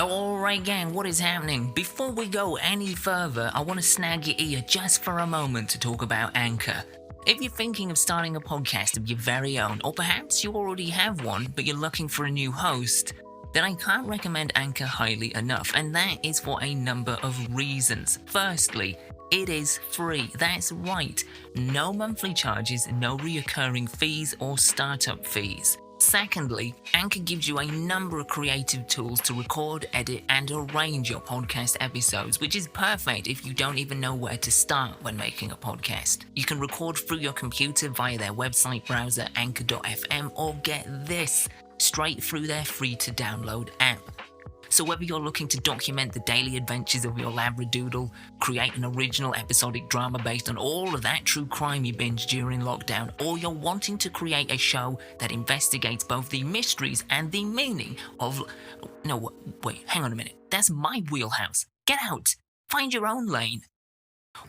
Alright gang, what is happening? Before we go any further, I want to snag your ear just for a moment to talk about Anchor. If you're thinking of starting a podcast of your very own, or perhaps you already have one, but you're looking for a new host, then I can't recommend Anchor highly enough, and that is for a number of reasons. Firstly, it is free. That's right. No monthly charges, no reoccurring fees or startup fees. Secondly, Anchor gives you a number of creative tools to record, edit, and arrange your podcast episodes, which is perfect if you don't even know where to start when making a podcast. You can record through your computer via their website browser, anchor.fm, or get this, straight through their free-to-download app. So whether you're looking to document the daily adventures of your labradoodle, create an original episodic drama based on all of that true crime you binged during lockdown, or you're wanting to create a show that investigates both the mysteries and the meaning of... No, wait, hang on a minute. That's my wheelhouse. Get out. Find your own lane.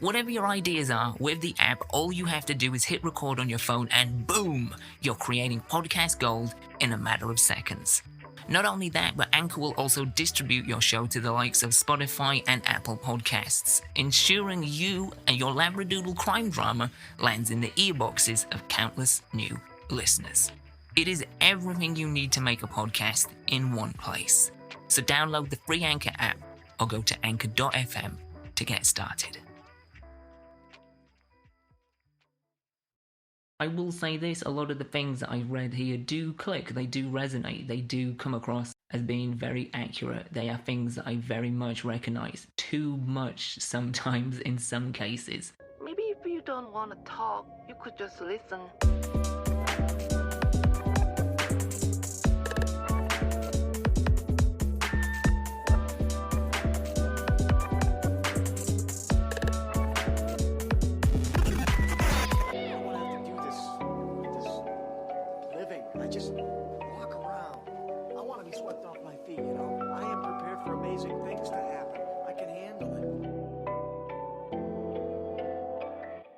Whatever your ideas are, with the app, all you have to do is hit record on your phone and boom, you're creating podcast gold in a matter of seconds. Not only that, but Anchor will also distribute your show to the likes of Spotify and Apple Podcasts, ensuring you and your labradoodle crime drama lands in the earboxes of countless new listeners. It is everything you need to make a podcast in one place. So download the free Anchor app or go to anchor.fm to get started. I will say this, a lot of the things that I've read here do click, they do resonate, they do come across as being very accurate. They are things that I very much recognize, too much sometimes in some cases. Maybe if you don't want to talk, you could just listen.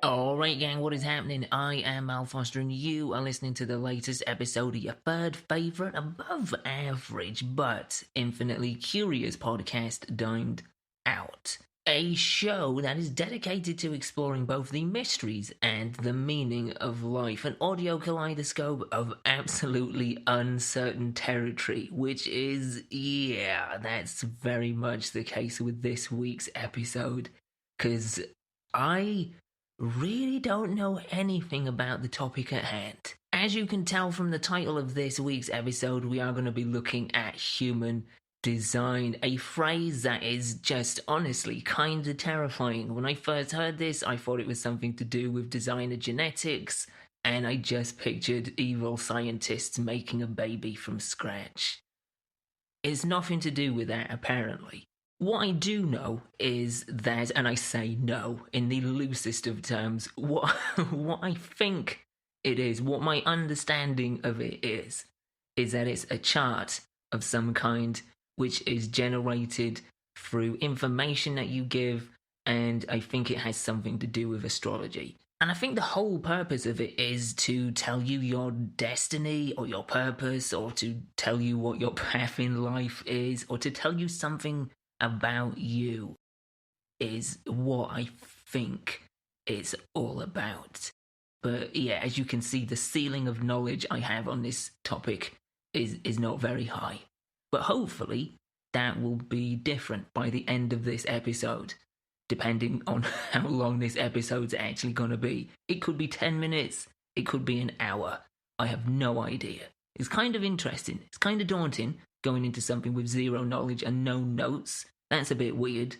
Alright gang, what is happening? I am Al Foster and you are listening to the latest episode of your third favourite, above average, but infinitely curious podcast, Dined Out. A show that is dedicated to exploring both the mysteries and the meaning of life. An audio kaleidoscope of absolutely uncertain territory, which is, that's very much the case with this week's episode. Because I really don't know anything about the topic at hand. As you can tell from the title of this week's episode, we are going to be looking at human design, a phrase that is just honestly kind of terrifying. When I first heard this, I thought it was something to do with designer genetics, and I just pictured evil scientists making a baby from scratch. It's nothing to do with that, apparently. What I do know is that, and I say no in the loosest of terms, what I think it is, what my understanding of it is that it's a chart of some kind which is generated through information that you give, and I think it has something to do with astrology. And I think the whole purpose of it is to tell you your destiny or your purpose, or to tell you what your path in life is, or to tell you something about you, is what I think it's all about. But yeah, as you can see, the ceiling of knowledge I have on this topic is not very high. But hopefully that will be different by the end of this episode, depending on how long this episode's actually going to be. It could be 10 minutes, it could be an hour. I have no idea. It's kind of interesting. It's kind of daunting going into something with zero knowledge and no notes. That's a bit weird.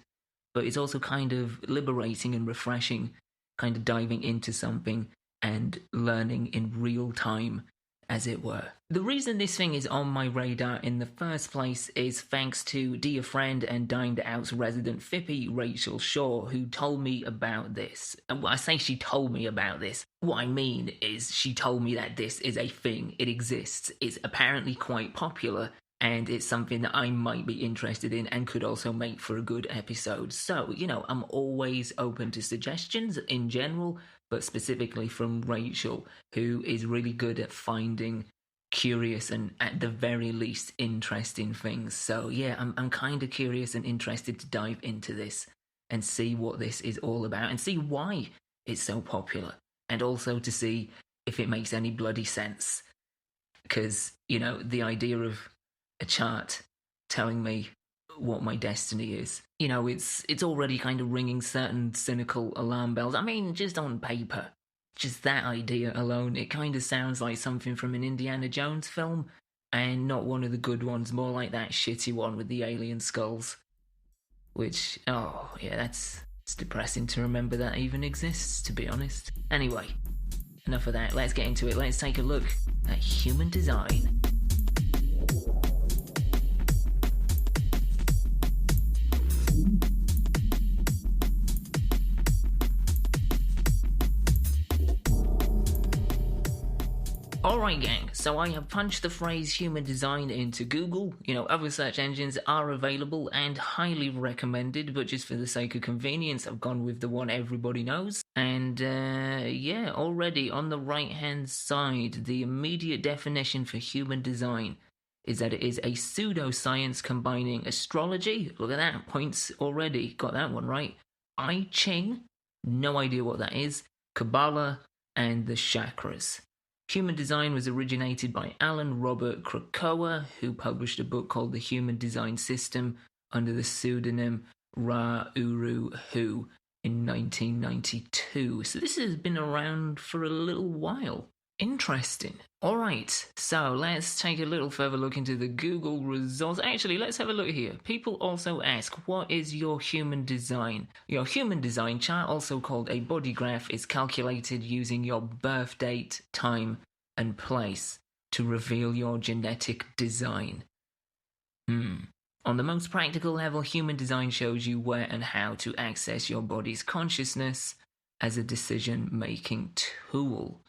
But it's also kind of liberating and refreshing, kind of diving into something and learning in real time, as it were. The reason this thing is on my radar in the first place is thanks to dear friend and Dined Out's resident Fippy, Rachel Shaw, who told me about this. And when I say she told me about this, what I mean is she told me that this is a thing, it exists, it's apparently quite popular, and it's something that I might be interested in and could also make for a good episode. So, I'm always open to suggestions in general, but specifically from Rachel, who is really good at finding curious and at the very least interesting things. So yeah, I'm kind of curious and interested to dive into this and see what this is all about and see why it's so popular, and also to see if it makes any bloody sense. Because, you know, the idea of a chart telling me what my destiny is, you know, it's already kind of ringing certain cynical alarm bells. I mean, just on paper, just that idea alone, it kind of sounds like something from an Indiana Jones film, and not one of the good ones, more like that shitty one with the alien skulls. Which, oh, yeah, it's depressing to remember that even exists, to be honest. Anyway, enough of that, let's get into it. Let's take a look at human design. Alright gang, so I have punched the phrase human design into Google. You know, other search engines are available and highly recommended, but just for the sake of convenience, I've gone with the one everybody knows. And yeah, already on the right hand side, the immediate definition for human design is that it is a pseudoscience combining astrology, look at that, points already, got that one right, Ching, no idea what that is, Kabbalah, and the Chakras. Human design was originated by Alan Robert Krakoa, who published a book called The Human Design System under the pseudonym Ra Uru Hu in 1992. So this has been around for a little while. Interesting. Alright, so let's take a little further look into the Google results. Actually, let's have a look here. People also ask, what is your human design? Your human design chart, also called a body graph, is calculated using your birth date, time, and place to reveal your genetic design. On the most practical level, human design shows you where and how to access your body's consciousness as a decision-making tool.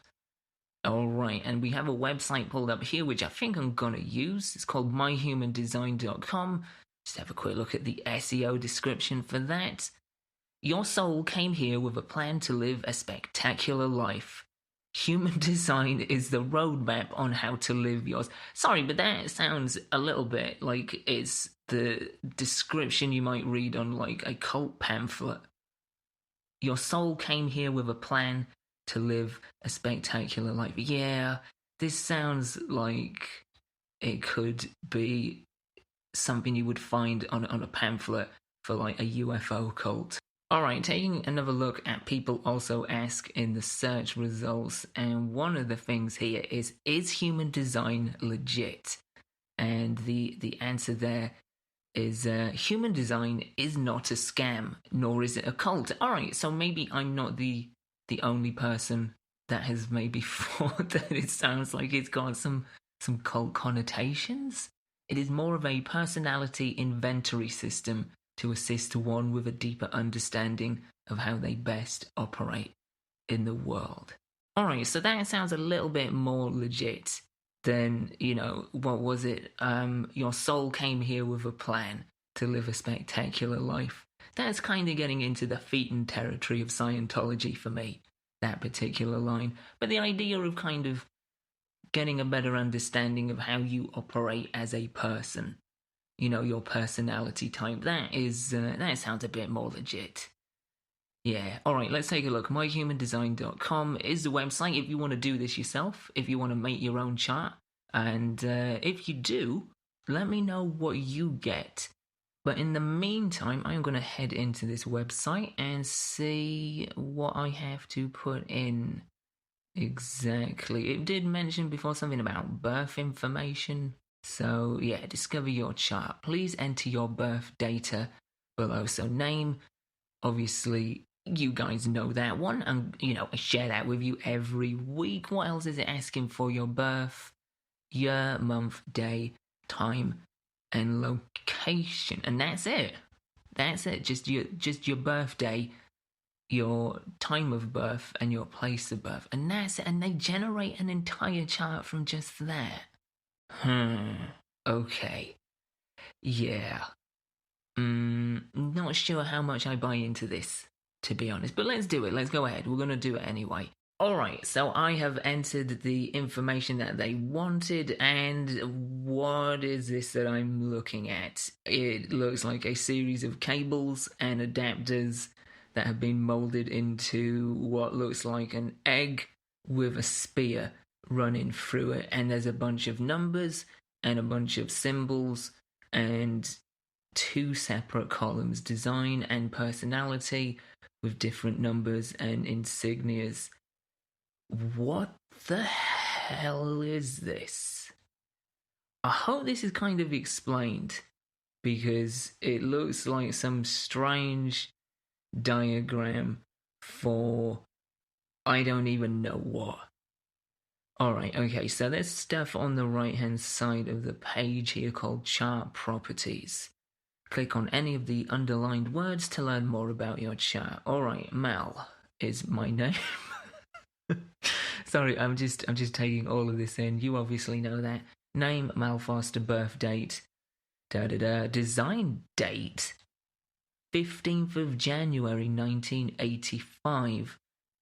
Alright, and we have a website pulled up here which I think I'm gonna use. It's called myhumandesign.com. Just have a quick look at the SEO description for that. Your soul came here with a plan to live a spectacular life. Human design is the roadmap on how to live yours. Sorry, but that sounds a little bit like it's the description you might read on like a cult pamphlet. Your soul came here with a plan to live a spectacular life. Yeah, this sounds like it could be something you would find on a pamphlet for like a UFO cult. Alright, taking another look at people also ask in the search results, and one of the things here is human design legit? And the answer there is human design is not a scam, nor is it a cult. Alright, so maybe I'm not the only person that has maybe thought that it sounds like it's got some cult connotations. It is more of a personality inventory system to assist one with a deeper understanding of how they best operate in the world. Alright, so that sounds a little bit more legit than, you know, what was it? Your soul came here with a plan to live a spectacular life. That's kind of getting into the Thetan territory of Scientology for me, that particular line. But the idea of kind of getting a better understanding of how you operate as a person, you know, your personality type, that sounds a bit more legit. Yeah, alright, let's take a look. myhumandesign.com is the website if you want to do this yourself, if you want to make your own chart. And if you do, let me know what you get. But in the meantime, I'm going to head into this website and see what I have to put in exactly. It did mention before something about birth information. So yeah, discover your chart. Please enter your birth data below. So name, obviously, you guys know that one. And, you know, I share that with you every week. What else is it asking for? Your birth, year, month, day, time, and location, and that's it. Just your birthday, your time of birth, and your place of birth, and that's it. And they generate an entire chart from just that. Okay. Yeah. Not sure how much I buy into this, to be honest, but let's do it. Let's go ahead. We're gonna do it anyway. Alright, so I have entered the information that they wanted, and what is this that I'm looking at? It looks like a series of cables and adapters that have been molded into what looks like an egg with a spear running through it, and there's a bunch of numbers and a bunch of symbols and two separate columns, design and personality, with different numbers and insignias. What the hell is this? I hope this is kind of explained, because it looks like some strange diagram for I don't even know what. Alright, okay, so there's stuff on the right hand side of the page here called chart properties. Click on any of the underlined words to learn more about your chart. Alright, Mal is my name. Sorry, I'm just taking all of this in. You obviously know that. Name, Mal Foster, birth date, design date, 15th of January 1985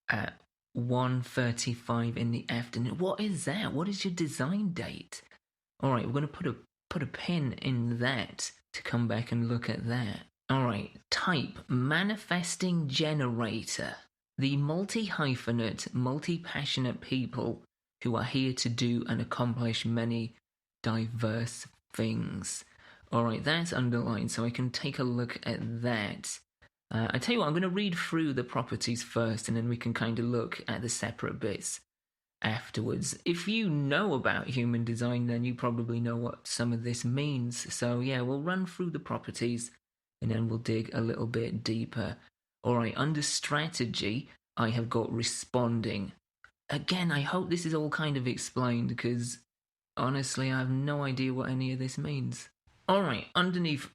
at 1:35 in the afternoon. What is that? What is your design date? Alright, we're going to put a pin in that to come back and look at that. Alright, type, manifesting generator. The multi-hyphenate, multi-passionate people who are here to do and accomplish many diverse things. Alright, that's underlined, so I can take a look at that. I tell you what, I'm going to read through the properties first, and then we can kind of look at the separate bits afterwards. If you know about human design, then you probably know what some of this means. So yeah, we'll run through the properties, and then we'll dig a little bit deeper. Alright, under strategy, I have got responding. Again, I hope this is all kind of explained, because honestly, I have no idea what any of this means. Alright, underneath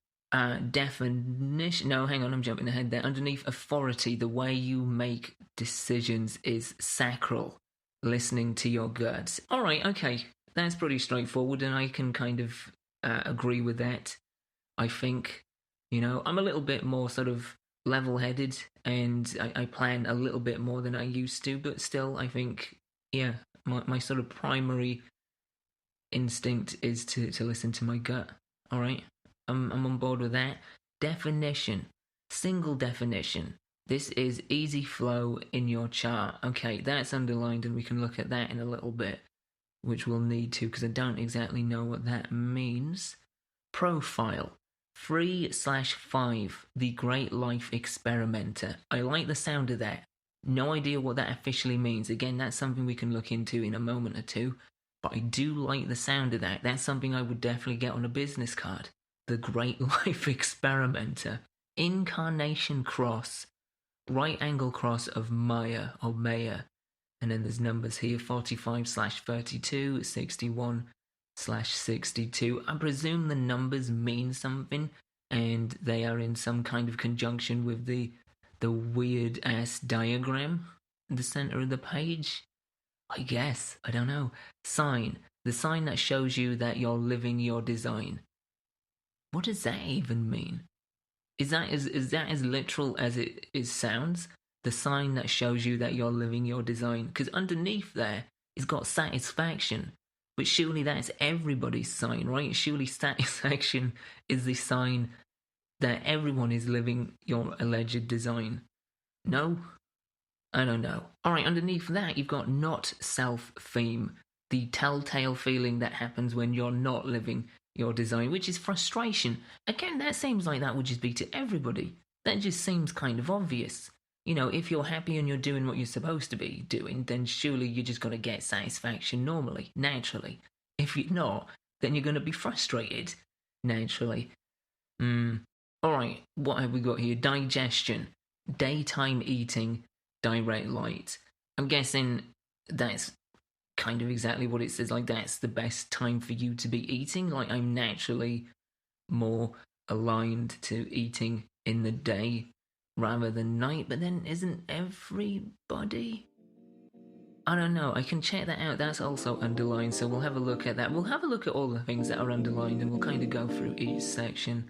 definition... No, hang on, I'm jumping ahead there. Underneath authority, the way you make decisions is sacral. Listening to your guts. Alright, okay, that's pretty straightforward, and I can kind of agree with that. I think, I'm a little bit more sort of level-headed, and I plan a little bit more than I used to, but still, I think, yeah, my sort of primary instinct is to listen to my gut. Alright, I'm on board with that. Definition. Single definition. This is easy flow in your chart. Okay, that's underlined, and we can look at that in a little bit, which we'll need to, because I don't exactly know what that means. Profile. 3/5, the Great Life Experimenter. I like the sound of that. No idea what that officially means. Again, that's something we can look into in a moment or two. But I do like the sound of that. That's something I would definitely get on a business card. The Great Life Experimenter. Incarnation Cross. Right angle cross of Maya or Maya. And then there's numbers here, 45/32, 61/62. I presume the numbers mean something, and they are in some kind of conjunction with the weird ass diagram in the center of the page. I guess, I don't know. Sign, the sign that shows you that you're living your design. What does that even mean? Is that as literal as it sounds? The sign that shows you that you're living your design? Because underneath there, it's got satisfaction. But surely that's everybody's sign, right? Surely satisfaction is the sign that everyone is living your alleged design. No? I don't know. Alright, underneath that, you've got not self-theme. The telltale feeling that happens when you're not living your design, which is frustration. Again, that seems like that would just be to everybody. That just seems kind of obvious. If you're happy and you're doing what you're supposed to be doing, then surely you're just going to get satisfaction normally, naturally. If you're not, then you're going to be frustrated, naturally. Alright, what have we got here? Digestion. Daytime eating, direct light. I'm guessing that's kind of exactly what it says, like that's the best time for you to be eating. Like, I'm naturally more aligned to eating in the day rather than night, but then isn't everybody? I don't know, I can check that out. That's also underlined, so we'll have a look at that. We'll have a look at all the things that are underlined, and we'll kind of go through each section.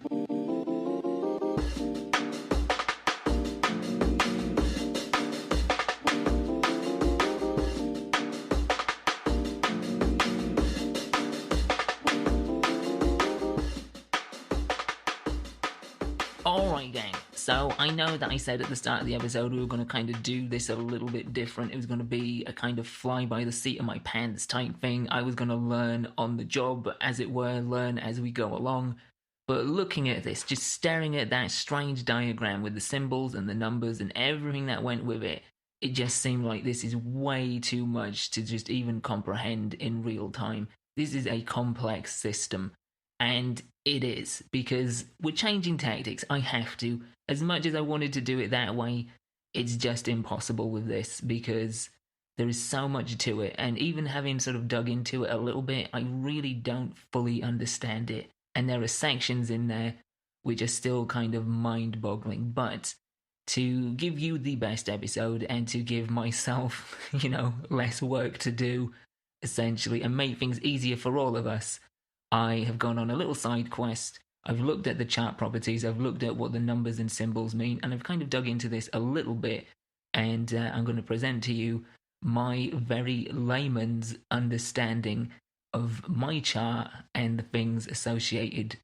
Alright, gang. So I know that I said at the start of the episode we were going to kind of do this a little bit different. It was going to be a kind of fly by the seat of my pants type thing. I was going to learn on the job, as it were, learn as we go along. But looking at this, just staring at that strange diagram with the symbols and the numbers and everything that went with it, it just seemed like this is way too much to just even comprehend in real time. This is a complex system. And it is, because we're changing tactics. I have to. As much as I wanted to do it that way, it's just impossible with this because there is so much to it. And even having sort of dug into it a little bit, I really don't fully understand it. And there are sections in there which are still kind of mind boggling. But to give you the best episode and to give myself, less work to do, essentially, and make things easier for all of us, I have gone on a little side quest. I've looked at the chart properties, I've looked at what the numbers and symbols mean, and I've kind of dug into this a little bit. And I'm going to present to you my very layman's understanding of my chart and the things associated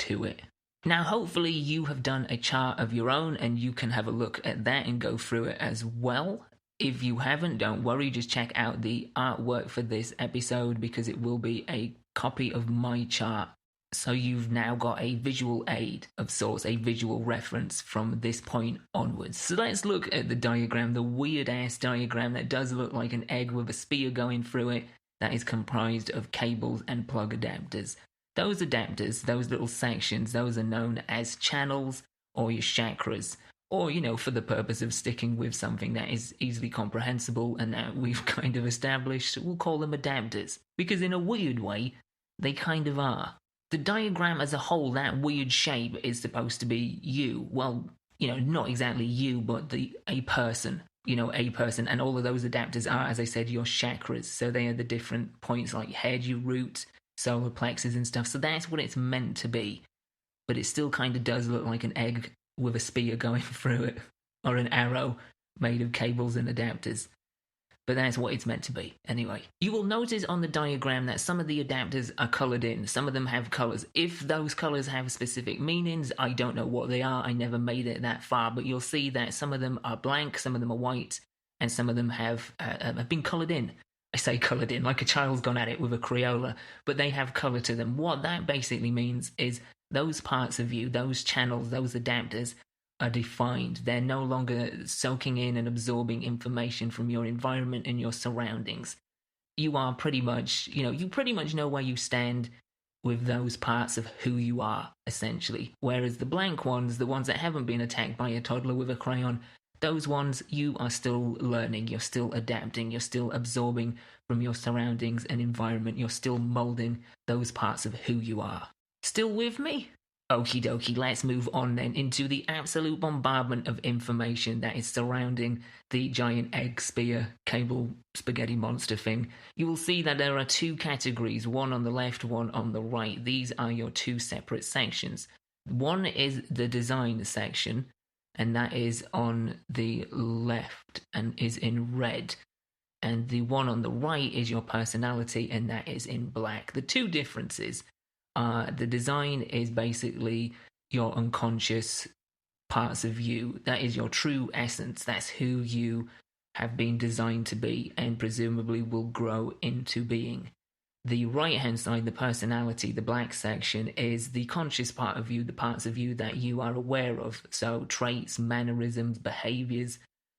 to it. Now, hopefully, you have done a chart of your own and you can have a look at that and go through it as well. If you haven't, don't worry, just check out the artwork for this episode because it will be a copy of my chart. So you've now got a visual aid of sorts, a visual reference from this point onwards. So let's look at the diagram, the weird-ass diagram that does look like an egg with a spear going through it that is comprised of cables and plug adapters. Those adapters, those little sections, those are known as channels or your chakras. Or, for the purpose of sticking with something that is easily comprehensible and that we've kind of established, we'll call them adapters. Because in a weird way, they kind of are. The diagram as a whole, that weird shape, is supposed to be you. Well, not exactly you, but a person. A person. And all of those adapters are, as I said, your chakras. So they are the different points like head, your root, solar plexus and stuff. So that's what it's meant to be. But it still kind of does look like an egg with a spear going through it, or an arrow made of cables and adapters. But that's what it's meant to be, anyway. You will notice on the diagram that some of the adapters are coloured in. Some of them have colours. If those colours have specific meanings, I don't know what they are. I never made it that far. But you'll see that some of them are blank, some of them are white, and some of them have been coloured in. I say coloured in, like a child's gone at it with a Crayola, but they have colour to them. What that basically means is those parts of you, those channels, those adapters are defined. They're no longer soaking in and absorbing information from your environment and your surroundings. You are pretty much, you pretty much know where you stand with those parts of who you are, essentially. Whereas the blank ones, the ones that haven't been attacked by a toddler with a crayon, those ones, you are still learning, you're still adapting, you're still absorbing from your surroundings and environment, you're still molding those parts of who you are. Still with me? Okie dokie, let's move on then into the absolute bombardment of information that is surrounding the giant egg spear cable spaghetti monster thing. You will see that there are two categories, one on the left, one on the right. These are your two separate sections. One is the design section, and that is on the left and is in red. And the one on the right is your personality, and that is in black. The two differences are the design is basically your unconscious parts of you. That is your true essence. That's who you have been designed to be and presumably will grow into being. The right-hand side, the personality, the black section, is the conscious part of you, the parts of you that you are aware of. So traits, mannerisms, behaviors,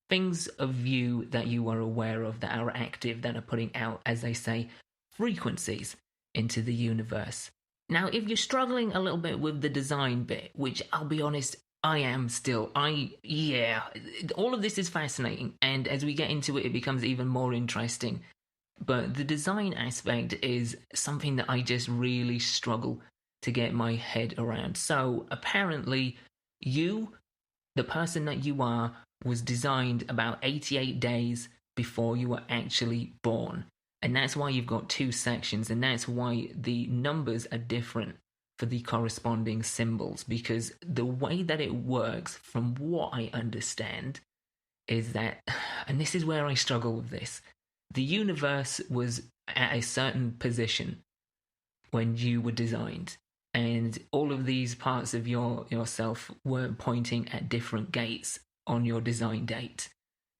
things of you that you are aware of, that are active, that are putting out, as they say, frequencies into the universe. Now, if you're struggling a little bit with the design bit, which I'll be honest, I am still. All of this is fascinating, and as we get into it, it becomes even more interesting. But the design aspect is something that I just really struggle to get my head around. So, apparently, you, the person that you are, was designed about 88 days before you were actually born. And that's why you've got two sections, and that's why the numbers are different for the corresponding symbols, because the way that it works, from what I understand, is that, and this is where I struggle with this, the universe was at a certain position when you were designed. and all of these parts of yourself were pointing at different gates on your design date.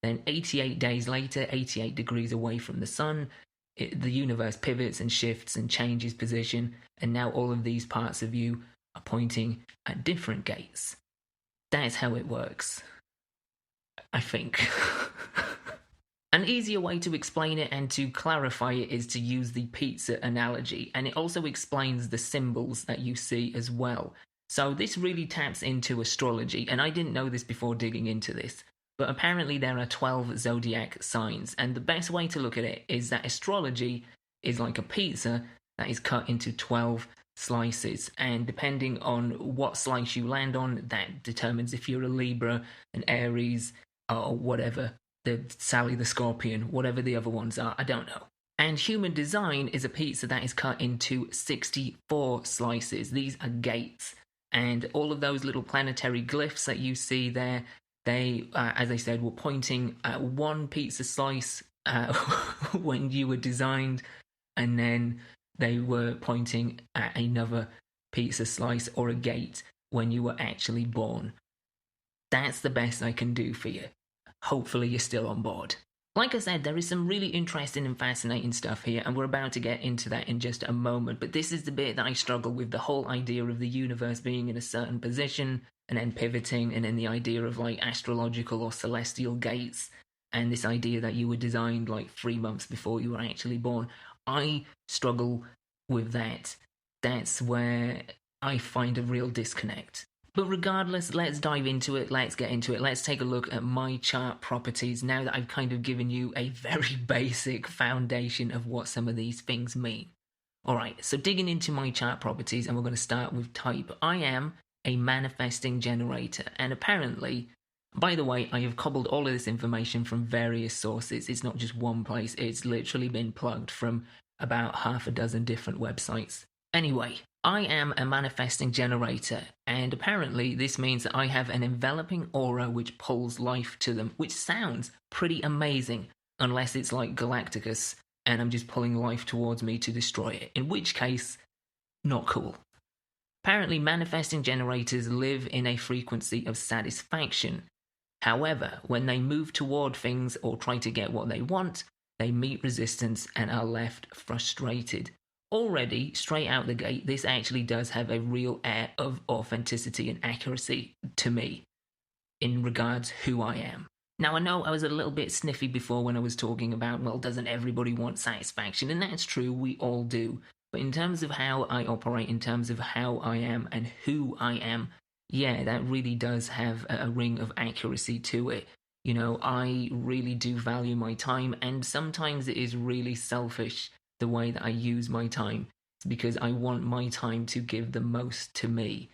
Then 88 days later, 88 degrees away from the sun, the universe pivots and shifts and changes position, and now all of these parts of you are pointing at different gates. That's how it works, I think. An easier way to explain it and to clarify it is to use the pizza analogy, and it also explains the symbols that you see as well. So this really taps into astrology, and I didn't know this before digging into this, but apparently there are 12 zodiac signs, and the best way to look at it is that astrology is like a pizza that is cut into 12 slices, and depending on what slice you land on, that determines if you're a Libra, an Aries, or whatever. The Sally the Scorpion, whatever the other ones are, I don't know. And human design is a pizza that is cut into 64 slices. These are gates. And all of those little planetary glyphs that you see there, they, as I said, were pointing at one pizza slice when you were designed, and then they were pointing at another pizza slice or a gate when you were actually born. That's the best I can do for you. Hopefully you're still on board. Like I said, there is some really interesting and fascinating stuff here, and we're about to get into that in just a moment, but this is the bit that I struggle with, the whole idea of the universe being in a certain position and then pivoting, and then the idea of like astrological or celestial gates, and this idea that you were designed like 3 months before you were actually born. I struggle with that. That's where I find a real disconnect. But regardless, let's dive into it, let's get into it, let's take a look at my chart properties now that I've kind of given you a very basic foundation of what some of these things mean. Alright, so digging into my chart properties, and we're going to start with type. I am a manifesting generator, and apparently, by the way, I have cobbled all of this information from various sources. It's not just one place, it's literally been plugged from about half a dozen different websites. Anyway, I am a manifesting generator, and apparently this means that I have an enveloping aura which pulls life to them, which sounds pretty amazing, unless it's like Galacticus and I'm just pulling life towards me to destroy it, in which case, not cool. Apparently, manifesting generators live in a frequency of satisfaction. However, when they move toward things or try to get what they want, they meet resistance and are left frustrated. Already, straight out the gate, this actually does have a real air of authenticity and accuracy to me in regards who I am. Now, I know I was a little bit sniffy before when I was talking about, well, doesn't everybody want satisfaction? And that's true, we all do. But in terms of how I operate, in terms of how I am and who I am, yeah, that really does have a ring of accuracy to it. You know, I really do value my time, and sometimes it is really selfish the way that I use my time. It's because I want my time to give the most to me.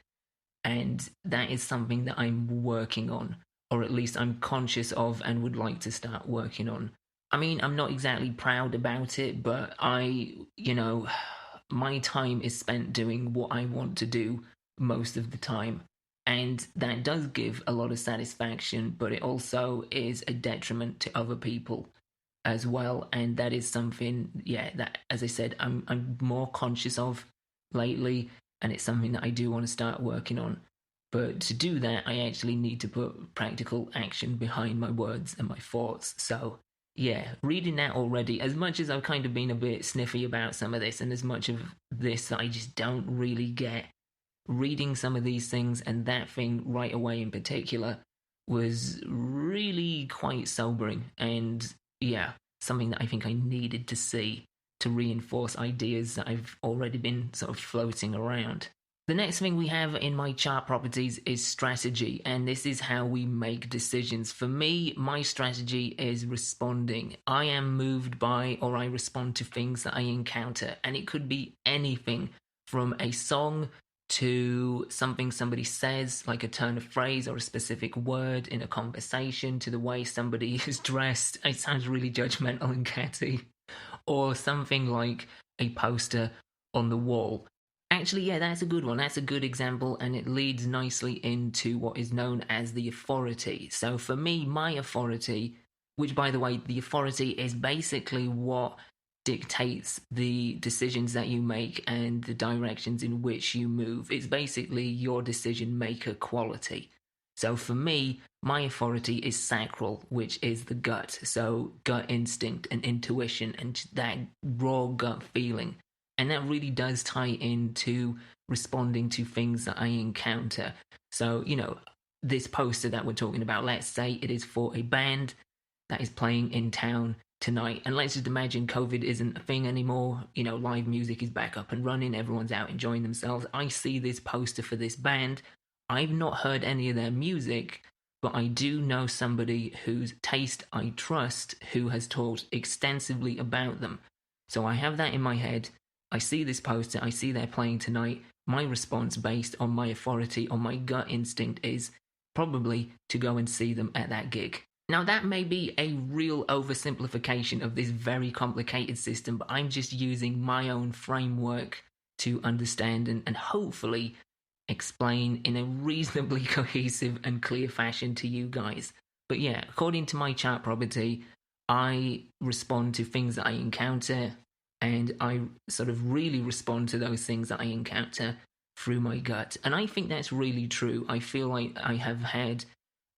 And that is something that I'm working on, or at least I'm conscious of and would like to start working on. I mean, I'm not exactly proud about it, but my time is spent doing what I want to do most of the time. And that does give a lot of satisfaction, but it also is a detriment to other people as well. And that is something, that, as I said, I'm more conscious of lately, and it's something that I do want to start working on. But to do that, I actually need to put practical action behind my words and my thoughts. So, yeah, reading that already, as much as I've kind of been a bit sniffy about some of this, and as much of this that I just don't really get, reading some of these things and that thing right away in particular was really quite sobering, and yeah, something that I think I needed to see to reinforce ideas that I've already been sort of floating around. The next thing we have in my chart properties is strategy, and this is how we make decisions. For me, my strategy is responding. I am moved by, or I respond to things that I encounter, and it could be anything from a song to something somebody says, like a turn of phrase or a specific word in a conversation, to the way somebody is dressed. It sounds really judgmental and catty. Or something like a poster on the wall. Actually, yeah, that's a good one. That's a good example, and it leads nicely into what is known as the authority. So for me, my authority, which, by the way, the authority is basically what dictates the decisions that you make and the directions in which you move. It's basically your decision maker quality. So for me, my authority is sacral, which is the gut. So gut instinct and intuition and that raw gut feeling. And that really does tie into responding to things that I encounter. So, this poster that we're talking about, let's say it is for a band that is playing in town tonight. And let's just imagine COVID isn't a thing anymore. Live music is back up and running. Everyone's out enjoying themselves. I see this poster for this band. I've not heard any of their music, but I do know somebody whose taste I trust who has talked extensively about them. So I have that in my head. I see this poster. I see they're playing tonight. My response based on my authority, on my gut instinct is probably to go and see them at that gig. Now, that may be a real oversimplification of this very complicated system, but I'm just using my own framework to understand and hopefully explain in a reasonably cohesive and clear fashion to you guys. But yeah, according to my chart property, I respond to things that I encounter, and I sort of really respond to those things that I encounter through my gut. And I think that's really true. I feel like I have had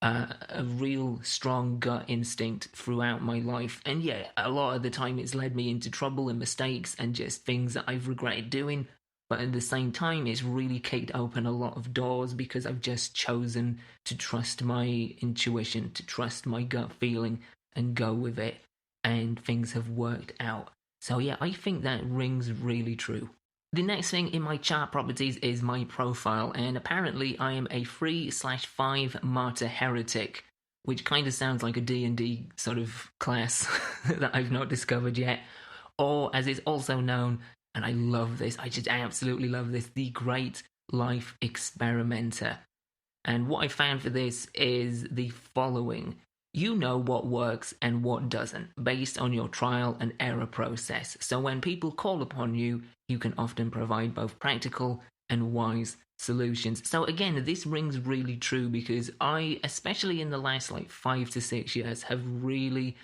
a real strong gut instinct throughout my life. And yeah, a lot of the time it's led me into trouble and mistakes and just things that I've regretted doing. But at the same time, it's really kicked open a lot of doors because I've just chosen to trust my intuition, to trust my gut feeling and go with it. And things have worked out. So yeah, I think that rings really true. The next thing in my chart properties is my profile, and apparently I am a 3/5 martyr heretic, which kind of sounds like a D&D sort of class that I've not discovered yet, or as it's also known, and I love this, I just absolutely love this, the Great Life Experimenter. And what I found for this is the following. You know what works and what doesn't, based on your trial and error process. So when people call upon you, you can often provide both practical and wise solutions. So again, this rings really true because I, especially in the last 5 to 6 years, have really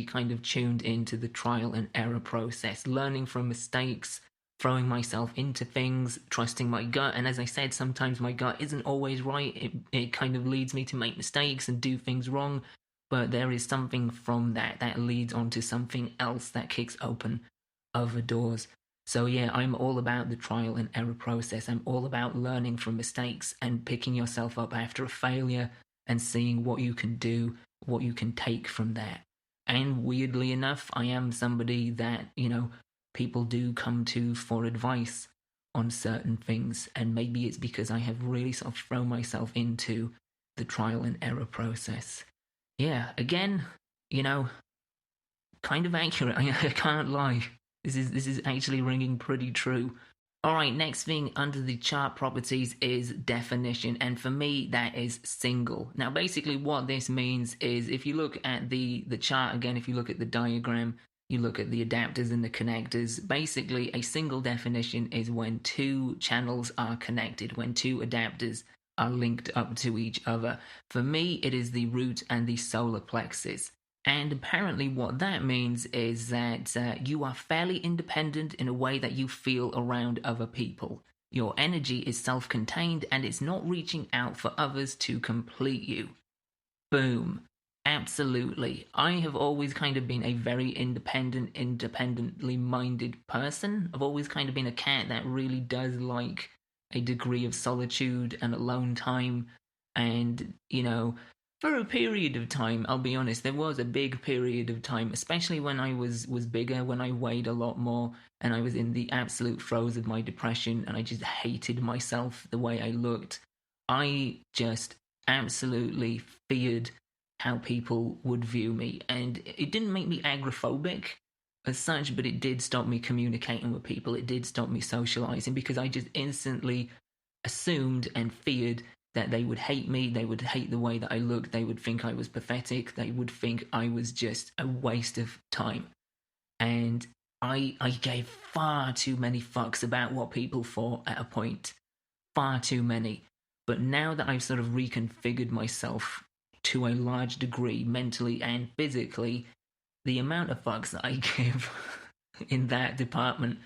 kind of tuned into the trial and error process, learning from mistakes, throwing myself into things, trusting my gut. And as I said, sometimes my gut isn't always right. It kind of leads me to make mistakes and do things wrong. But there is something from that leads on to something else that kicks open other doors. So yeah, I'm all about the trial and error process. I'm all about learning from mistakes and picking yourself up after a failure and seeing what you can do, what you can take from that. And weirdly enough, I am somebody that, people do come to for advice on certain things, and maybe it's because I have really sort of thrown myself into the trial and error process. Yeah, again, kind of accurate. I can't lie. This is actually ringing pretty true. Alright, next thing under the chart properties is definition, and for me that is single. Now basically what this means is if you look at the chart again, if you look at the diagram, you look at the adapters and the connectors, basically a single definition is when two channels are connected, when two adapters are linked up to each other. For me, it is the root and the solar plexus. And apparently what that means is that you are fairly independent in a way that you feel around other people. Your energy is self-contained and it's not reaching out for others to complete you. Boom. Absolutely. I have always kind of been a very independently minded person. I've always kind of been a cat that really does like a degree of solitude and alone time. And, for a period of time, I'll be honest, there was a big period of time, especially when I was bigger, when I weighed a lot more, and I was in the absolute throes of my depression, and I just hated myself the way I looked. I just absolutely feared how people would view me, and it didn't make me agoraphobic as such, but it did stop me communicating with people. It did stop me socializing because I just instantly assumed and feared that they would hate me, they would hate the way that I looked, they would think I was pathetic, they would think I was just a waste of time. And I gave far too many fucks about what people thought at a point. Far too many. But now that I've sort of reconfigured myself to a large degree, mentally and physically, the amount of fucks that I give in that department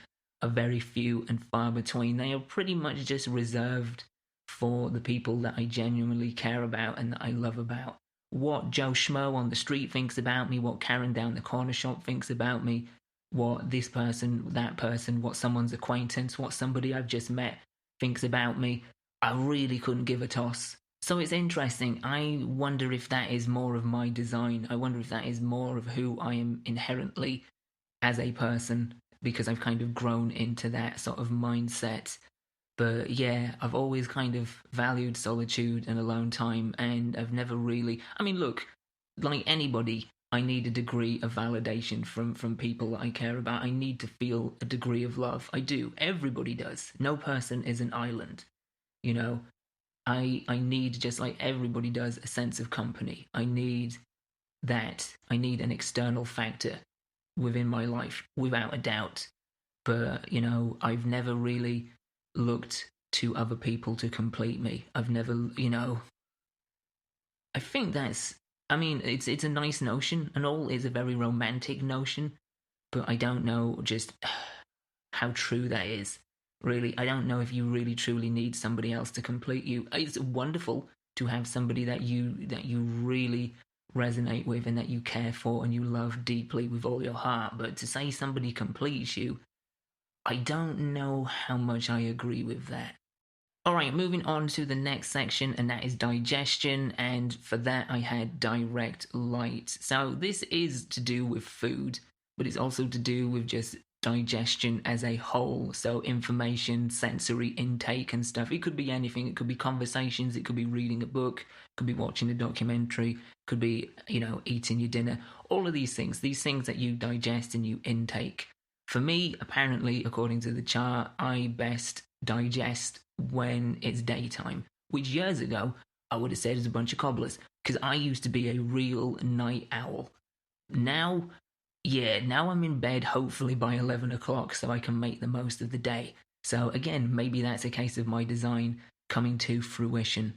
are very few and far between. They are pretty much just reserved for the people that I genuinely care about and that I love about. What Joe Schmo on the street thinks about me, what Karen down the corner shop thinks about me, what this person, that person, what someone's acquaintance, what somebody I've just met thinks about me, I really couldn't give a toss. So it's interesting. I wonder if that is more of my design. I wonder if that is more of who I am inherently as a person, because I've kind of grown into that sort of mindset. But yeah, I've always kind of valued solitude and alone time, and I've never really. I mean, look, like anybody, I need a degree of validation from people that I care about. I need to feel a degree of love. I do. Everybody does. No person is an island. You know, I need, just like everybody does, a sense of company. I need that. I need an external factor within my life, without a doubt. But, I've never really looked to other people to complete me. I've never, I think it's a nice notion and all. It's a very romantic notion, but I don't know just how true that is. Really, I don't know if you really truly need somebody else to complete you. It's wonderful to have somebody that you really resonate with and that you care for and you love deeply with all your heart. But to say somebody completes you, I don't know how much I agree with that. Alright, moving on to the next section, and that is digestion, and for that I had direct light. So this is to do with food, but it's also to do with just digestion as a whole. So information, sensory intake and stuff. It could be anything. It could be conversations, it could be reading a book, it could be watching a documentary, it could be, eating your dinner. All of these things that you digest and you intake. For me, apparently, according to the chart, I best digest when it's daytime, which years ago I would have said is a bunch of cobblers, because I used to be a real night owl. Now, now I'm in bed hopefully by 11 o'clock so I can make the most of the day. So again, maybe that's a case of my design coming to fruition.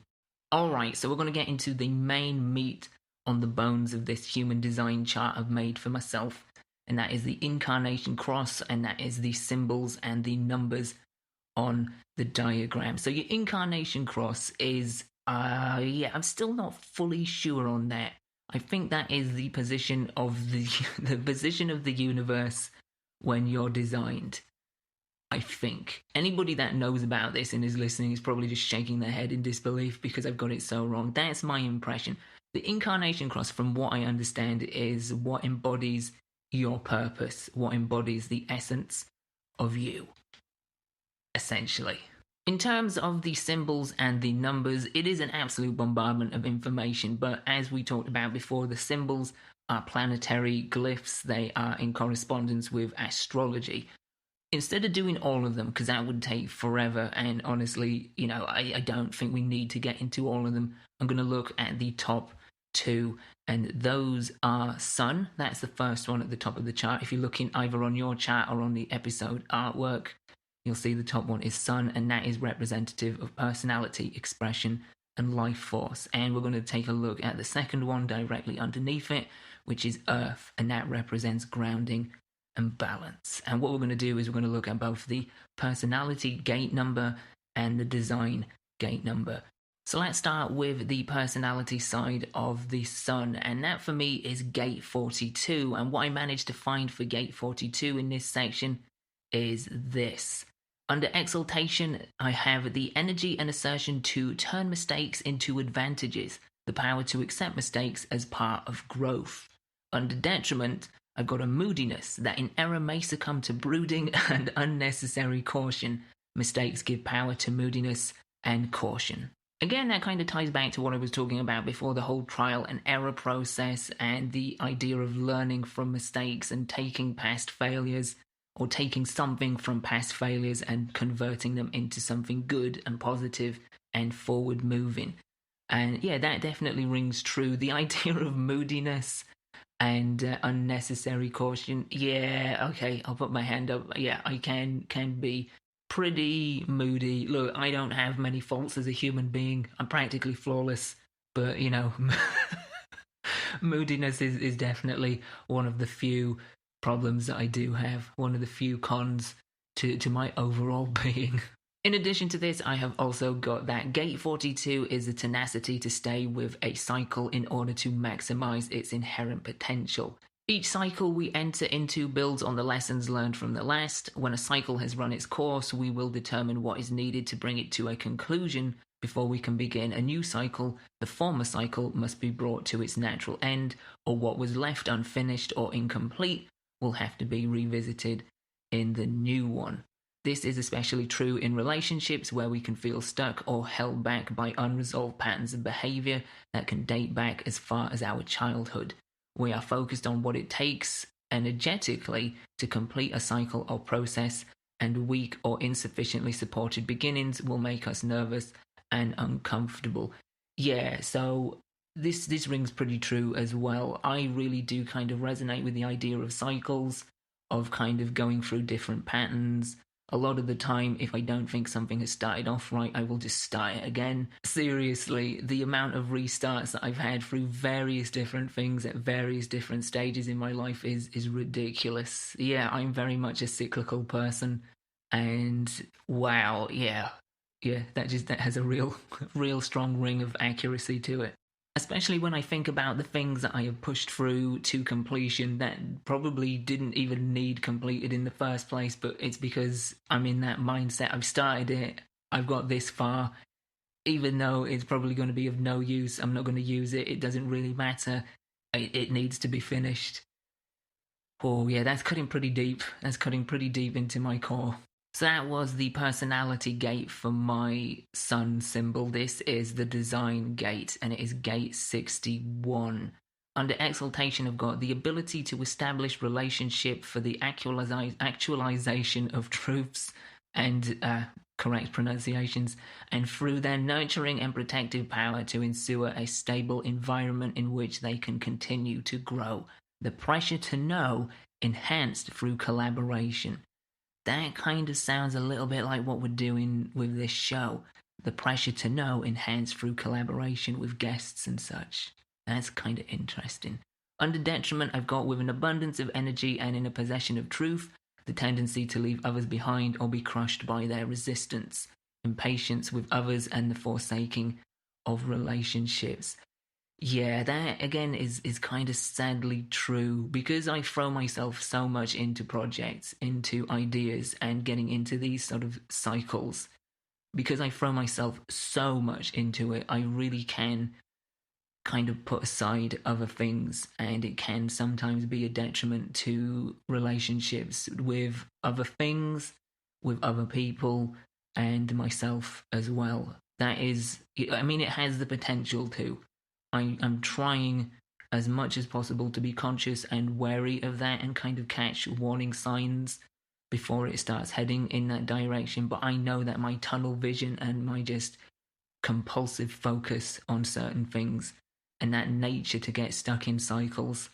Alright, so we're going to get into the main meat on the bones of this human design chart I've made for myself, and that is the Incarnation Cross, and that is the symbols and the numbers on the diagram. So your Incarnation Cross is, I'm still not fully sure on that. I think that is the position of the the position of the universe when you're designed. I think anybody that knows about this and is listening is probably just shaking their head in disbelief because I've got it so wrong. That's my impression. The Incarnation Cross, from what I understand, is what embodies your purpose, what embodies the essence of you, essentially. In terms of the symbols and the numbers, it is an absolute bombardment of information, but as we talked about before, the symbols are planetary glyphs. They are in correspondence with astrology. Instead of doing all of them, because that would take forever, and honestly, I don't think we need to get into all of them, I'm going to look at the top two, and those are Sun. That's the first one at the top of the chart. If you're looking either on your chart or on the episode artwork, you'll see the top one is Sun, and that is representative of personality, expression, and life force. And we're going to take a look at the second one directly underneath it, which is Earth, and that represents grounding and balance. And what we're going to do is we're going to look at both the personality gate number and the design gate number. So let's start with the personality side of the Sun, and that for me is gate 42. And what I managed to find for gate 42 in this section is this. Under exaltation, I have the energy and assertion to turn mistakes into advantages, the power to accept mistakes as part of growth. Under detriment, I've got a moodiness that in error may succumb to brooding and unnecessary caution. Mistakes give power to moodiness and caution. Again, that kind of ties back to what I was talking about before, the whole trial and error process and the idea of learning from mistakes and taking past failures, or taking something from past failures and converting them into something good and positive and forward moving. And yeah, that definitely rings true. The idea of moodiness and unnecessary caution. Yeah, okay, I'll put my hand up. Yeah, I can be pretty moody. Look, I don't have many faults as a human being. I'm practically flawless. But, moodiness is definitely one of the few problems that I do have, one of the few cons to my overall being. In addition to this, I have also got that Gate 42 is the tenacity to stay with a cycle in order to maximize its inherent potential. Each cycle we enter into builds on the lessons learned from the last. When a cycle has run its course, we will determine what is needed to bring it to a conclusion. Before we can begin a new cycle, the former cycle must be brought to its natural end, or what was left unfinished or incomplete will have to be revisited in the new one. This is especially true in relationships where we can feel stuck or held back by unresolved patterns of behavior that can date back as far as our childhood. We are focused on what it takes energetically to complete a cycle or process, and weak or insufficiently supported beginnings will make us nervous and uncomfortable. Yeah, so this rings pretty true as well. I really do kind of resonate with the idea of cycles, of kind of going through different patterns. A lot of the time, if I don't think something has started off right, I will just start it again. Seriously, the amount of restarts that I've had through various different things at various different stages in my life is ridiculous. Yeah, I'm very much a cyclical person, and wow, yeah, that has a real strong ring of accuracy to it. Especially when I think about the things that I have pushed through to completion that probably didn't even need completed in the first place, but it's because I'm in that mindset. I've started it, I've got this far, even though it's probably going to be of no use, I'm not going to use it, it doesn't really matter, it needs to be finished. Oh yeah, that's cutting pretty deep. That's cutting pretty deep into my core. So that was the personality gate for my sun symbol. This is the design gate, and it is gate 61. Under exaltation, I've got the ability to establish relationship for the actualization of truths and correct pronunciations, and through their nurturing and protective power to ensure a stable environment in which they can continue to grow. The pressure to know enhanced through collaboration. That kind of sounds a little bit like what we're doing with this show. The pressure to know enhanced through collaboration with guests and such. That's kind of interesting. Under detriment, I've got with an abundance of energy and in a possession of truth, the tendency to leave others behind or be crushed by their resistance, impatience with others, and the forsaking of relationships. Yeah, that again is kind of sadly true because I throw myself so much into projects, into ideas, and getting into these sort of cycles. Because I throw myself so much into it, I really can kind of put aside other things, and it can sometimes be a detriment to relationships with other things, with other people, and myself as well. That is, I mean, it has the potential to. I'm trying as much as possible to be conscious and wary of that and kind of catch warning signs before it starts heading in that direction. But I know that my tunnel vision and my just compulsive focus on certain things and that nature to get stuck in cycles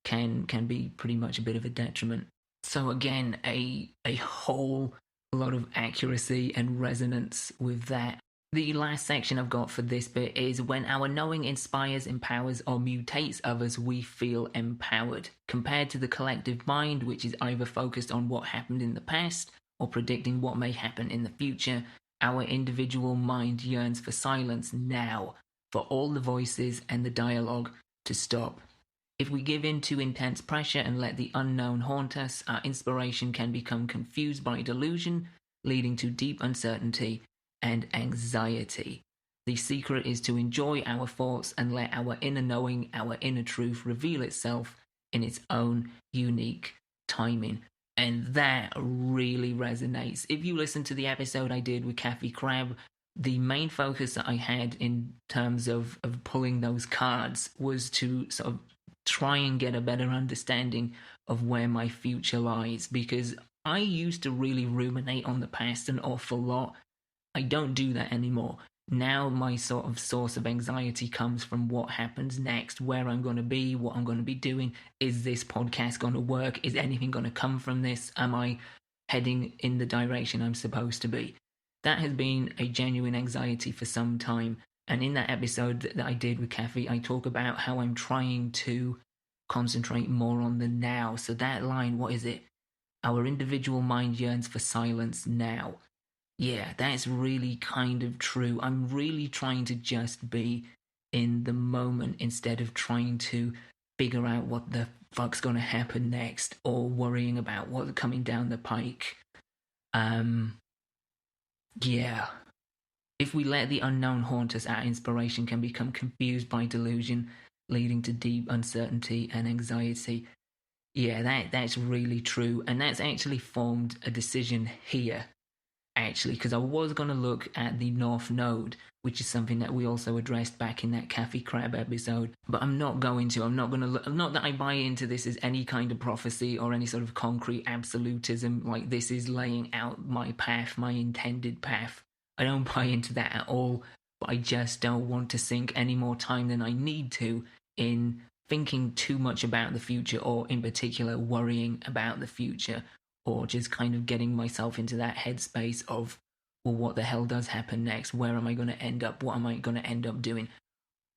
can be pretty much a bit of a detriment. So again, a whole lot of accuracy and resonance with that. The last section I've got for this bit is when our knowing inspires, empowers, or mutates others, we feel empowered. Compared to the collective mind, which is either focused on what happened in the past or predicting what may happen in the future, our individual mind yearns for silence now, for all the voices and the dialogue to stop. If we give in to intense pressure and let the unknown haunt us, our inspiration can become confused by delusion, leading to deep uncertainty and anxiety. The secret is to enjoy our thoughts and let our inner knowing, our inner truth reveal itself in its own unique timing. And that really resonates. If you listen to the episode I did with Kathy Crabb, the main focus that I had in terms of pulling those cards was to sort of try and get a better understanding of where my future lies, because I used to really ruminate on the past an awful lot. I don't do that anymore. Now my sort of source of anxiety comes from what happens next, where I'm going to be, what I'm going to be doing. Is this podcast going to work? Is anything going to come from this? Am I heading in the direction I'm supposed to be? That has been a genuine anxiety for some time. And in that episode that I did with Kathy, I talk about how I'm trying to concentrate more on the now. So that line, what is it? Our individual mind yearns for silence now. Yeah, that's really kind of true. I'm really trying to just be in the moment instead of trying to figure out what the fuck's gonna happen next or worrying about what's coming down the pike. Yeah. If we let the unknown haunt us, our inspiration can become confused by delusion, leading to deep uncertainty and anxiety. Yeah, that's really true. And that's actually formed a decision here, actually, because I was going to look at the North Node, which is something that we also addressed back in that Cafe Crab episode. But I'm not going to. I'm not going to look. Not that I buy into this as any kind of prophecy or any sort of concrete absolutism, like this is laying out my path, my intended path. I don't buy into that at all, but I just don't want to sink any more time than I need to in thinking too much about the future, or in particular worrying about the future, or just kind of getting myself into that headspace of, well, what the hell does happen next? Where am I going to end up? What am I going to end up doing?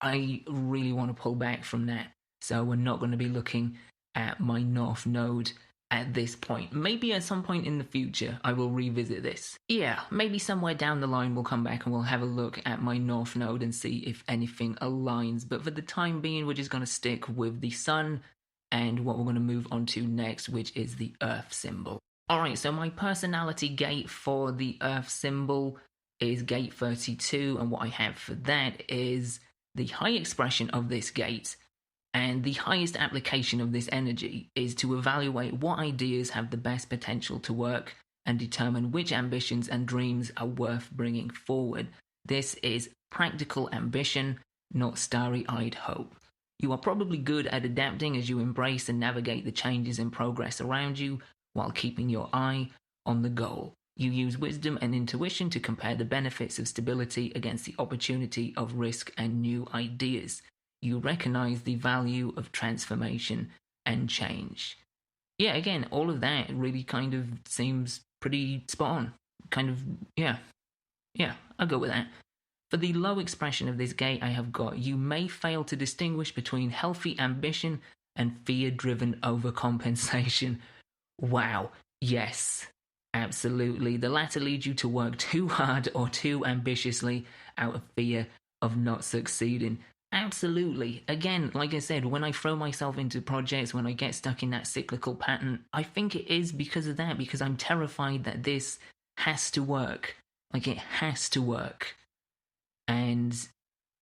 I really want to pull back from that. So we're not going to be looking at my North Node at this point. Maybe at some point in the future I will revisit this. Yeah, maybe somewhere down the line we'll come back and we'll have a look at my North Node and see if anything aligns. But for the time being, we're just going to stick with the sun and what we're going to move on to next, which is the Earth symbol. Alright, so my personality gate for the Earth symbol is gate 32, and what I have for that is the high expression of this gate. And the highest application of this energy is to evaluate what ideas have the best potential to work and determine which ambitions and dreams are worth bringing forward. This is practical ambition, not starry-eyed hope. You are probably good at adapting as you embrace and navigate the changes in progress around you while keeping your eye on the goal. You use wisdom and intuition to compare the benefits of stability against the opportunity of risk and new ideas. You recognize the value of transformation and change. Yeah, again, all of that really kind of seems pretty spot on. Kind of, yeah, I'll go with that. For the low expression of this gate, I have got, you may fail to distinguish between healthy ambition and fear-driven overcompensation. Wow, yes, absolutely. The latter leads you to work too hard or too ambitiously out of fear of not succeeding. Absolutely. Again, like I said, when I throw myself into projects, when I get stuck in that cyclical pattern, I think it is because of that, because I'm terrified that this has to work. Like, it has to work. And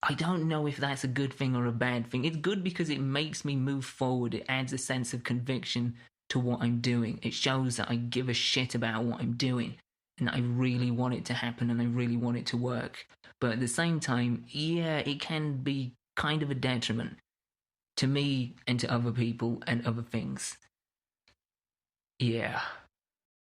I don't know if that's a good thing or a bad thing. It's good because it makes me move forward. It adds a sense of conviction to what I'm doing. It shows that I give a shit about what I'm doing, and I really want it to happen, and I really want it to work. But at the same time, yeah, it can be kind of a detriment to me and to other people and other things. Yeah.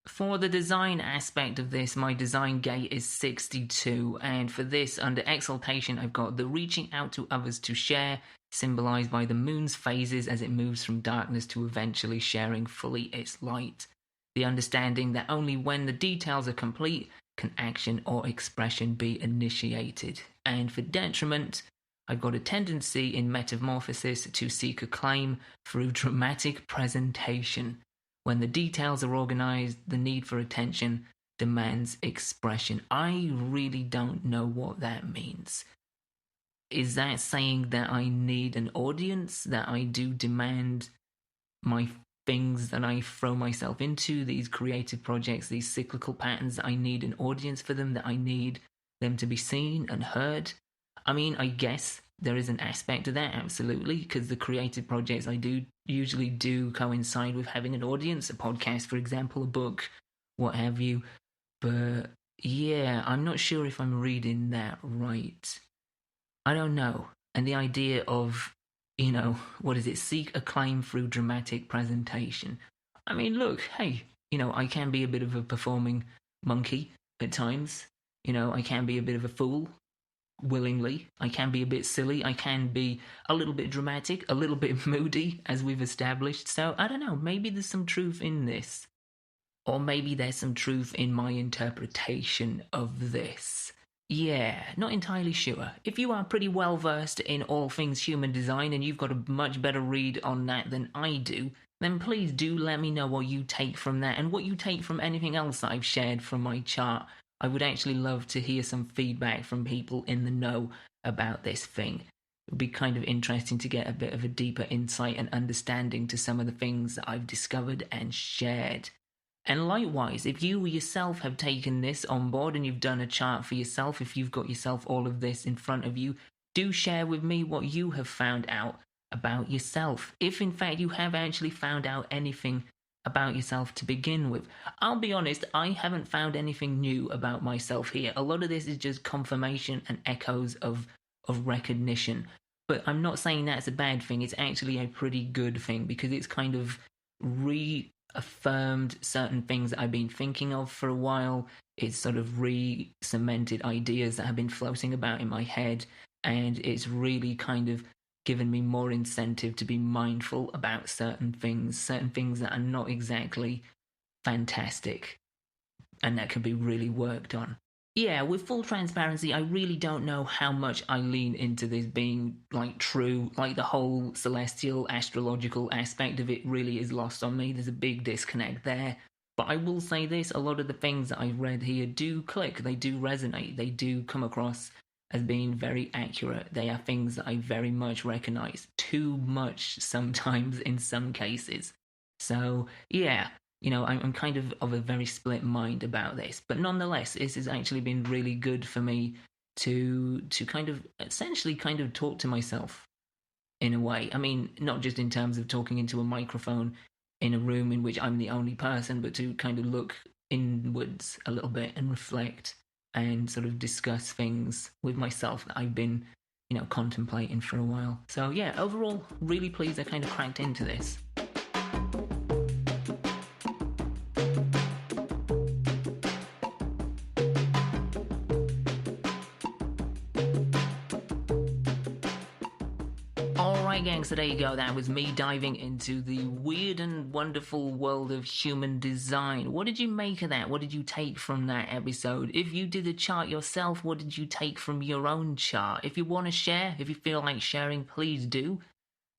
For the design aspect of this, my design gate is 62, and for this, under exaltation, I've got the reaching out to others to share, symbolized by the moon's phases as it moves from darkness to eventually sharing fully its light. The understanding that only when the details are complete can action or expression be initiated. And for detriment, I've got a tendency in metamorphosis to seek acclaim through dramatic presentation. When the details are organized, the need for attention demands expression. I really don't know what that means. Is that saying that I need an audience, that I do demand my things that I throw myself into, these creative projects, these cyclical patterns, that I need an audience for them, that I need them to be seen and heard? I mean, I guess there is an aspect of that, absolutely, because the creative projects I do usually do coincide with having an audience, a podcast, for example, a book, what have you. But yeah, I'm not sure if I'm reading that right. I don't know. And the idea of, what is it? Seek acclaim through dramatic presentation. I mean, look, hey, I can be a bit of a performing monkey at times. I can be a bit of a fool, willingly. I can be a bit silly. I can be a little bit dramatic, a little bit moody, as we've established. So, I don't know, maybe there's some truth in this. Or maybe there's some truth in my interpretation of this. Yeah, not entirely sure. If you are pretty well versed in all things human design and you've got a much better read on that than I do, then please do let me know what you take from that and what you take from anything else that I've shared from my chart. I would actually love to hear some feedback from people in the know about this thing. It would be kind of interesting to get a bit of a deeper insight and understanding to some of the things that I've discovered and shared. And likewise, if you yourself have taken this on board and you've done a chart for yourself, if you've got yourself all of this in front of you, do share with me what you have found out about yourself. If in fact you have actually found out anything about yourself to begin with. I'll be honest, I haven't found anything new about myself here. A lot of this is just confirmation and echoes of recognition. But I'm not saying that's a bad thing. It's actually a pretty good thing because it's kind of reaffirmed certain things that I've been thinking of for a while. It's sort of re-cemented ideas that have been floating about in my head, and it's really kind of given me more incentive to be mindful about certain things that are not exactly fantastic and that can be really worked on. Yeah, with full transparency, I really don't know how much I lean into this being like true. Like the whole celestial astrological aspect of it really is lost on me. There's a big disconnect there. But I will say this, a lot of the things that I've read here do click, they do resonate, they do come across as being very accurate. They are things that I very much recognize. Too much sometimes in some cases. So, yeah, I'm kind of a very split mind about this. But nonetheless, this has actually been really good for me to kind of essentially kind of talk to myself in a way. I mean, not just in terms of talking into a microphone in a room in which I'm the only person, but to kind of look inwards a little bit and reflect and sort of discuss things with myself that I've been, contemplating for a while. So yeah, overall, really pleased I kind of cracked into this. Alright gang, so there you go, that was me diving into the weird and wonderful world of human design. What did you make of that? What did you take from that episode? If you did a chart yourself, what did you take from your own chart? If you want to share, if you feel like sharing, please do.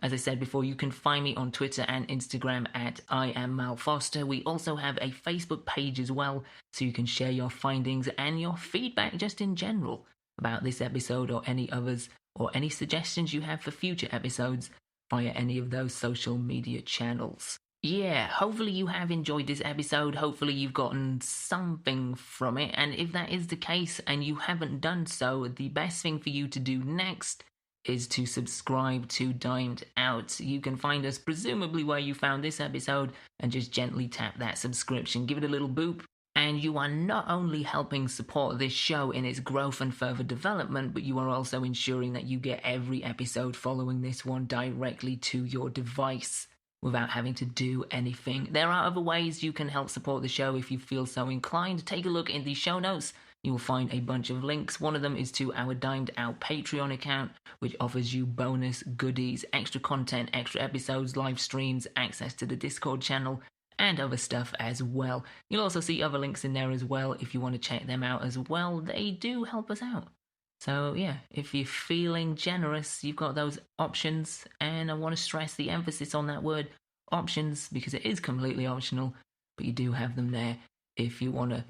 As I said before, you can find me on Twitter and Instagram at I am Mal Foster. We also have a Facebook page as well, so you can share your findings and your feedback just in general about this episode or any others, or any suggestions you have for future episodes via any of those social media channels. Yeah, hopefully you have enjoyed this episode. Hopefully you've gotten something from it. And if that is the case and you haven't done so, the best thing for you to do next is to subscribe to Dimed Out. You can find us presumably where you found this episode and just gently tap that subscription. Give it a little boop. And you are not only helping support this show in its growth and further development, but you are also ensuring that you get every episode following this one directly to your device without having to do anything. There are other ways you can help support the show if you feel so inclined. Take a look in the show notes. You will find a bunch of links. One of them is to our Dimed Out Patreon account, which offers you bonus goodies, extra content, extra episodes, live streams, access to the Discord channel, and other stuff as well. You'll also see other links in there as well if you want to check them out as well. They do help us out. So yeah, if you're feeling generous, you've got those options, and I want to stress the emphasis on that word options because it is completely optional, but you do have them there if you want to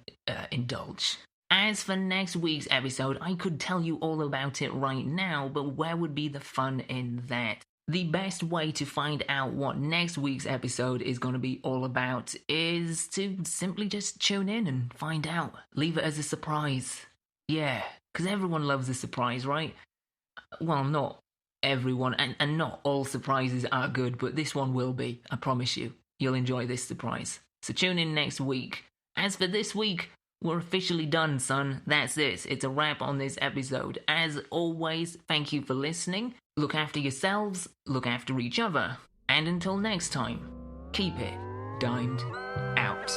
indulge. As for next week's episode, I could tell you all about it right now, but where would be the fun in that? The best way to find out what next week's episode is going to be all about is to simply just tune in and find out. Leave it as a surprise. Yeah, because everyone loves a surprise, right? Well, not everyone, and not all surprises are good, but this one will be. I promise you. You'll enjoy this surprise. So tune in next week. As for this week, we're officially done, son. That's it. It's a wrap on this episode. As always, thank you for listening. Look after yourselves, look after each other. And until next time, keep it dimed out.